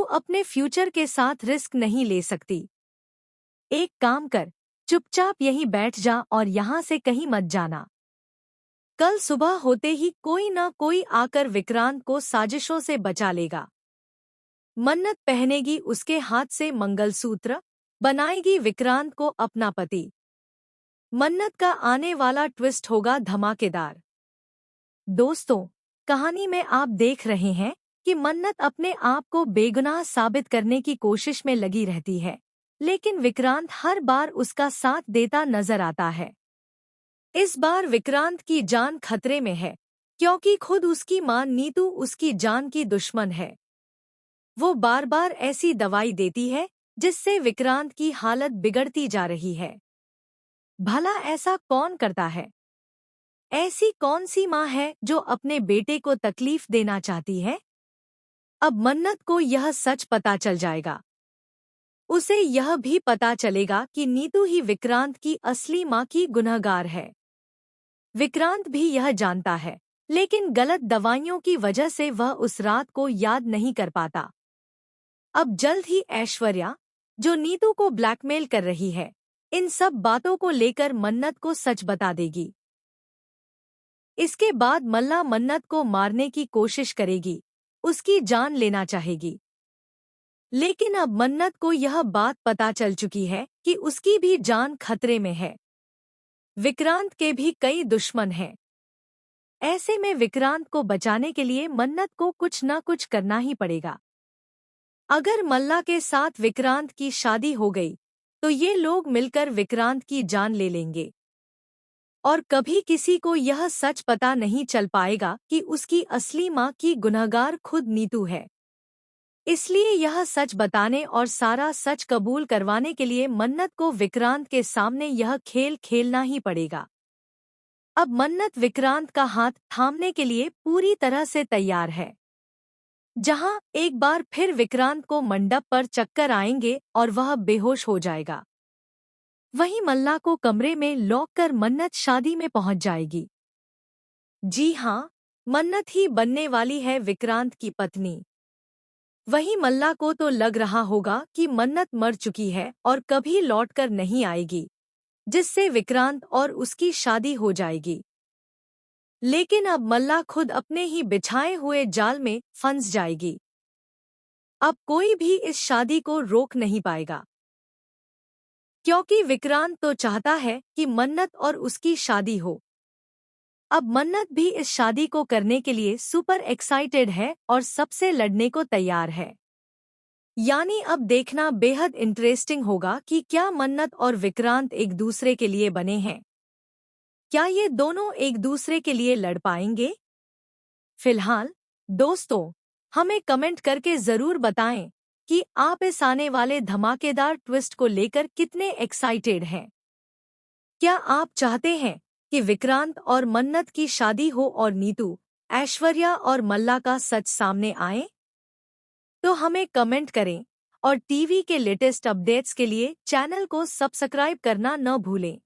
अपने फ्यूचर के साथ रिस्क नहीं ले सकती। एक काम कर, चुपचाप यहीं बैठ जा और यहाँ से कहीं मत जाना। कल सुबह होते ही कोई ना कोई आकर विक्रांत को साजिशों से बचा लेगा। मन्नत पहनेगी उसके हाथ से मंगलसूत्र, बनाएगी विक्रांत को अपना पति। मन्नत का आने वाला ट्विस्ट होगा धमाकेदार। दोस्तों, कहानी में आप देख रहे हैं कि मन्नत अपने आप को बेगुनाह साबित करने की कोशिश में लगी रहती है, लेकिन विक्रांत हर बार उसका साथ देता नजर आता है। इस बार विक्रांत की जान खतरे में है, क्योंकि खुद उसकी मां नीतू उसकी जान की दुश्मन है। वो बार बार ऐसी दवाई देती है जिससे विक्रांत की हालत बिगड़ती जा रही है। भला ऐसा कौन करता है? ऐसी कौन सी मां है जो अपने बेटे को तकलीफ देना चाहती है? अब मन्नत को यह सच पता चल जाएगा। उसे यह भी पता चलेगा कि नीतू ही विक्रांत की असली मां की गुनहगार है। विक्रांत भी यह जानता है, लेकिन गलत दवाइयों की वजह से वह उस रात को याद नहीं कर पाता। अब जल्द ही ऐश्वर्या, जो नीतू को ब्लैकमेल कर रही है, इन सब बातों को लेकर मन्नत को सच बता देगी। इसके बाद मल्ला मन्नत को मारने की कोशिश करेगी, उसकी जान लेना चाहेगी। लेकिन अब मन्नत को यह बात पता चल चुकी है कि उसकी भी जान खतरे में है। विक्रांत के भी कई दुश्मन हैं। ऐसे में विक्रांत को बचाने के लिए मन्नत को कुछ न कुछ करना ही पड़ेगा। अगर मल्ला के साथ विक्रांत की शादी हो गई, तो ये लोग मिलकर विक्रांत की जान ले लेंगे और कभी किसी को यह सच पता नहीं चल पाएगा कि उसकी असली मां की गुनहगार खुद नीतू है। इसलिए यह सच बताने और सारा सच कबूल करवाने के लिए मन्नत को विक्रांत के सामने यह खेल खेलना ही पड़ेगा। अब मन्नत विक्रांत का हाथ थामने के लिए पूरी तरह से तैयार है। जहां एक बार फिर विक्रांत को मंडप पर चक्कर आएंगे और वह बेहोश हो जाएगा, वहीं मल्ला को कमरे में लॉक कर मन्नत शादी में पहुंच जाएगी। जी हाँ, मन्नत ही बनने वाली है विक्रांत की पत्नी। वहीं मल्ला को तो लग रहा होगा कि मन्नत मर चुकी है और कभी लौटकर नहीं आएगी, जिससे विक्रांत और उसकी शादी हो जाएगी। लेकिन अब मल्ला खुद अपने ही बिछाए हुए जाल में फंस जाएगी। अब कोई भी इस शादी को रोक नहीं पाएगा, क्योंकि विक्रांत तो चाहता है कि मन्नत और उसकी शादी हो। अब मन्नत भी इस शादी को करने के लिए सुपर एक्साइटेड है और सबसे लड़ने को तैयार है। यानी अब देखना बेहद इंटरेस्टिंग होगा कि क्या मन्नत और विक्रांत एक दूसरे के लिए बने हैं। क्या ये दोनों एक दूसरे के लिए लड़ पाएंगे? फिलहाल दोस्तों, हमें कमेंट करके जरूर बताएं कि आप इस आने वाले धमाकेदार ट्विस्ट को लेकर कितने एक्साइटेड हैं। क्या आप चाहते हैं कि विक्रांत और मन्नत की शादी हो और नीतू, ऐश्वर्या और मल्ला का सच सामने आए? तो हमें कमेंट करें और टीवी के लेटेस्ट अपडेट्स के लिए चैनल को सब्सक्राइब करना न भूलें।